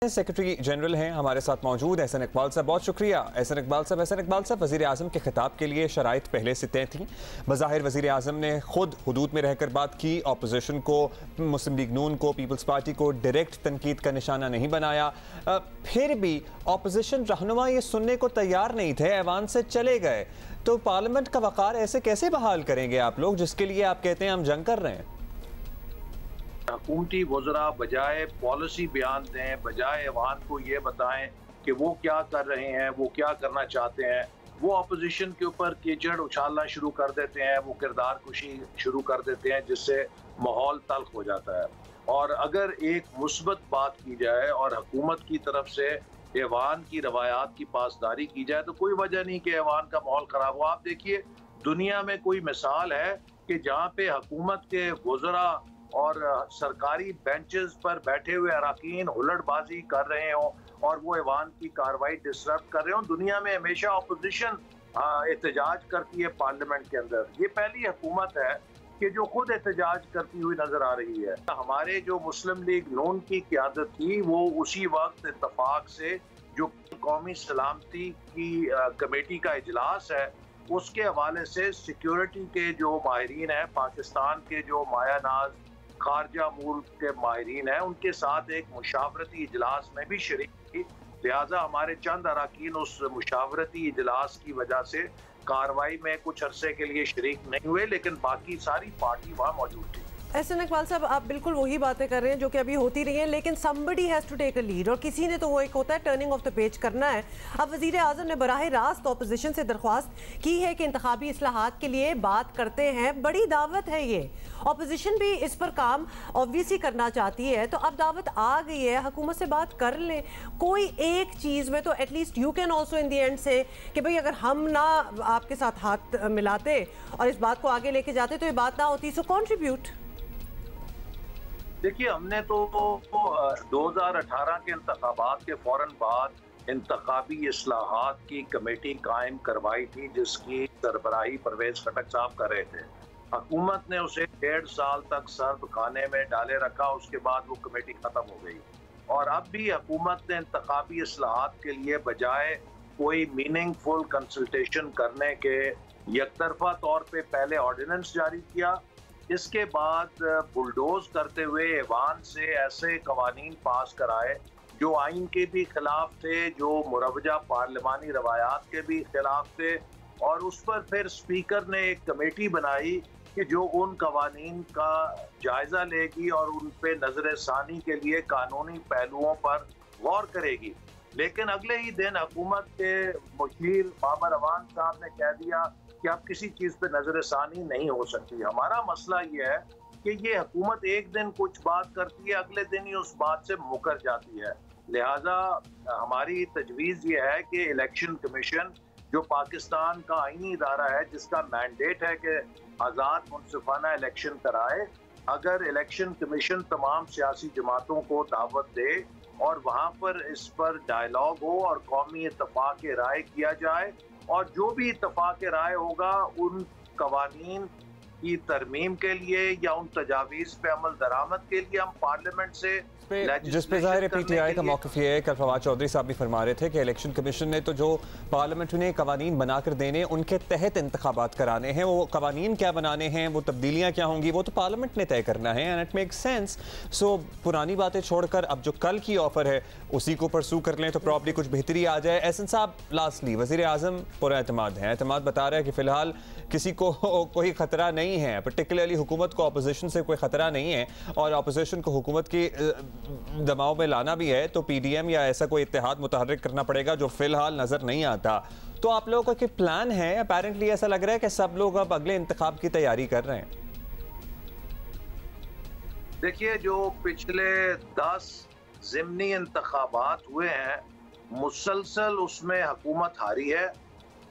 Secretary general हैं हमारे साथ मौजूद एहसन इकबाल साहब। बहुत शुक्रिया एहसन इकबाल साहब, वज़ीर आज़म के खिताब के लिए शराइत पहले से तय थी। बज़ाहिर वज़ीर आज़म ने खुद हुदूद में रहकर बात की, अपोजिशन को, मुस्लिम लीग नून को, पीपल्स पार्टी को डायरेक्ट तनकीद का निशाना नहीं बनाया। फिर भी अपोजिशन रहनुमा ये सुनने को तैयार नहीं थे, ऐवान से चले गए। तो पार्लियामेंट का वक़ार ऐसे कैसे बहाल करेंगे आप लोग, जिसके लिए आप कहते हैं हम जंग कर रहे हैं? हुकूमती वज़रा बजाय पॉलिसी बयान दें, बजाय ऐवान को ये बताएं कि वो क्या कर रहे हैं, वो क्या करना चाहते हैं, वो अपोजिशन के ऊपर कीचड़ उछालना शुरू कर देते हैं, वो किरदार कुशी शुरू कर देते हैं, जिससे माहौल तल्ख हो जाता है। और अगर एक मुस्बत बात की जाए और हुकूमत की तरफ से ऐवान की रवायात की पासदारी की जाए तो कोई वजह नहीं कि ऐवान का माहौल ख़राब हो। आप देखिए दुनिया में कोई मिसाल है कि जहाँ पे हुकूमत के वज़रा और सरकारी बेंचेस पर बैठे हुए अरकान हुल्लड़बाजी कर रहे हों और वो ऐवान की कार्रवाई डिस्टर्ब कर रहे हों? दुनिया में हमेशा अपोजिशन एहतजाज करती है पार्लियामेंट के अंदर। ये पहली हुकूमत है कि जो खुद एहतजाज करती हुई नजर आ रही है। हमारे जो मुस्लिम लीग नून की क़यादत थी वो उसी वक्त इत्तफाक से जो कौमी सलामती की कमेटी का इजलास है उसके हवाले से सिक्योरिटी के जो माहिरीन हैं, पाकिस्तान के जो मायानाज खारजा मुल्क के माहिरीन हैं, उनके साथ एक मुशावरती इजलास में भी शरीक थी। लिहाजा हमारे चंद अरकान उस मुशावरती इजलास की वजह से कार्रवाई में कुछ अरसे के लिए शरीक नहीं हुए, लेकिन बाकी सारी पार्टी वहाँ मौजूद थी। एहसन इकबाल साहब, आप बिल्कुल वही बातें कर रहे हैं जो कि अभी होती रही हैं, लेकिन somebody has to take a lead और किसी ने तो वो एक होता है टर्निंग ऑफ द पेज करना है। अब वज़ीर आज़म ने बराह रास्त अपोजिशन से दरख्वास्त की है कि इंतखाबी इस्लाहात के लिए बात करते हैं। बड़ी दावत है ये, अपोजिशन भी इस पर काम ऑब्वियसली करना चाहती है, तो अब दावत आ गई है, हुकूमत से बात कर लें। कोई एक चीज़ में तो at least you can also in the and से कि भाई अगर हम ना आपके साथ हाथ मिलाते और इस बात को आगे लेके जाते तो ये बात ना होती। सो कॉन्ट्रीब्यूट। देखिए हमने तो 2018 के इंतखाबात के फौरन बाद इंतखाबी इस्लाहात की कमेटी कायम करवाई थी, जिसकी सरबराही परवेज खटक साहब कर रहे थे। हुकूमत ने उसे 1.5 साल तक सर्द खाने में डाले रखा, उसके बाद वो कमेटी खत्म हो गई। और अब भी हुकूमत ने इंतखाबी इस्लाहात के लिए बजाय कोई मीनिंगफुल कंसल्टेशन करने के यकतरफा तौर पे पहले ऑर्डिनेंस जारी किया, इसके बाद बुलडोज करते हुए ऐवान से ऐसे कवानीन पास कराए जो आइन के भी खिलाफ थे, जो मुरवजा पार्लिमानी रवायात के भी खिलाफ थे, और उस पर फिर स्पीकर ने एक कमेटी बनाई कि जो उन कवानीन का जायजा लेगी और उन पे नजर सानी के लिए कानूनी पहलुओं पर गौर करेगी। लेकिन अगले ही दिन हुकूमत के मुशीर बाबर अवान साहब ने कह दिया कि अब किसी चीज़ पे नजर सानी नहीं हो सकती। हमारा मसला ये है कि ये हुकूमत एक दिन कुछ बात करती है, अगले दिन ही उस बात से मुकर जाती है। लिहाजा हमारी तजवीज़ ये है कि इलेक्शन कमीशन जो पाकिस्तान का आईनी इदारा है, जिसका मैंडेट है कि आज़ाद मुनसिफाना इलेक्शन कराए, अगर इलेक्शन कमीशन तमाम सियासी जमातों को दावत दे और वहाँ पर इस पर डायलॉग हो और कौमी इत्तफाक राय किया जाए, और जो भी इत्तफाक राय होगा उन कवानीन की तरमीम के लिए या उन तजावीज़ पे अमल दरामद के लिए हम पार्लियामेंट से जिस पे ज़ाहिर PTI का मौक़िफ़ ये है, कल फवाद चौधरी साहब भी फरमा रहे थे कि इलेक्शन कमीशन ने तो जो पार्लियामेंट ने कवानीन बनाकर देने, उनके तहत इंतखाबात कराने हैं। वो कवानीन क्या बनाने हैं, वो तब्दीलियाँ क्या होंगी, वो तो पार्लियामेंट ने तय करना है, एंड इट मेक्स सेंस। सो पुरानी बातें छोड़कर अब जो कल की ऑफर है उसी को परसू कर लें तो प्रॉब्ली कुछ बेहतरी आ जाए। एहसन साहब, लास्टली वज़ीर आज़म पूरा एतमाद है, एतमाद बता रहा है कि फ़िलहाल किसी को कोई ख़तरा नहीं है, पर्टिकुलरली हुकूमत को अपोजिशन से कोई ख़तरा नहीं है, और अपोजिशन को हुकूमत की दबाव में लाना भी है तो PDM या ऐसा कोई इत्तेहाद मुतहर्रिक करना पड़ेगा जो फिलहाल नजर नहीं आता। तो आप लोगों का प्लान है? अपेरेंटली ऐसा लग रहा है कि सब लोग अब अगले इंतखाब की तैयारी कर रहे हैं। देखिए, जो पिछले 10 ज़िमनी इंतखाबात हुए हैं, मुसलसल उसमें हुकूमत हारी है,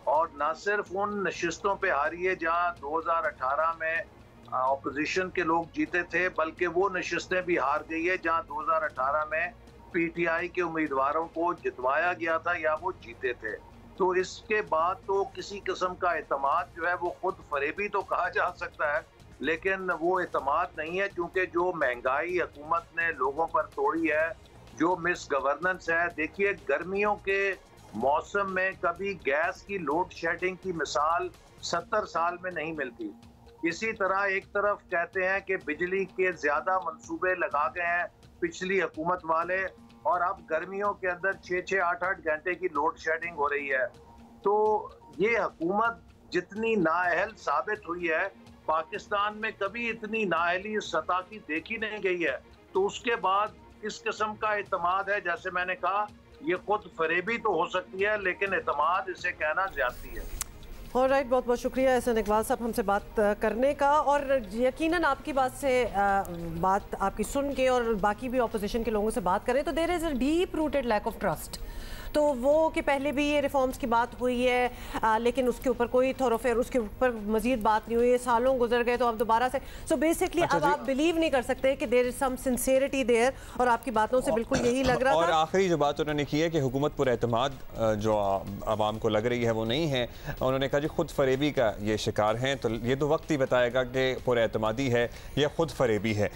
और न सिर्फ उन नशिस्तों पे हारी है जहाँ 2018 में अपोजिशन के लोग जीते थे, बल्कि वो नशिस्तें भी हार गई है जहां 2018 में PTI के उम्मीदवारों को जितवाया गया था या वो जीते थे। तो इसके बाद तो किसी किस्म का एतमाद जो है वो खुद फरेबी तो कहा जा सकता है, लेकिन वो एतमाद नहीं है, क्योंकि जो महंगाई हुकूमत ने लोगों पर तोड़ी है, जो मिस गवर्नेंस है। देखिए, गर्मियों के मौसम में कभी गैस की लोड शेडिंग की मिसाल 70 साल में नहीं मिलती। इसी तरह एक तरफ कहते हैं कि बिजली के ज्यादा मंसूबे लगा गए हैं पिछली हुकूमत वाले, और अब गर्मियों के अंदर 6-6, 8-8 घंटे की लोड शेडिंग हो रही है। तो ये हुकूमत जितनी नाअहल साबित हुई है, पाकिस्तान में कभी इतनी नाअहली सतह की देखी नहीं गई है। तो उसके बाद इस किस्म का एतमाद है, जैसे मैंने कहा, ये खुद फरेबी तो हो सकती है, लेकिन एतमाद इसे कहना ज्यादती है। और राइट, बहुत बहुत शुक्रिया एहसन इकबाल साहब हमसे बात करने का। और यकीनन आपकी बात से बात आपकी सुन के और बाकी भी ऑपोजिशन के लोगों से बात करें तो there is a deep rooted lack of trust. तो वो कि पहले भी ये रिफॉर्म्स की बात हुई है, लेकिन उसके ऊपर कोई थॉरोफेयर, उसके ऊपर मजीद बात नहीं हुई, सालों गुजर गए, तो अब दोबारा से सो बेसिकली अब आप बिलीव नहीं कर सकते कि there is some sincerity there, और आपकी बातों से बिल्कुल यही लग रहा और था। आखिरी जो बात उन्होंने की है कि हुकूमत पर एतमाद जो आवाम को लग रही है वो नहीं है। उन्होंने कहा जी खुद फरेबी का ये शिकार हैं, तो ये तो वक्त ही बताएगा कि पुर एतमादी है या खुद फरेबी है।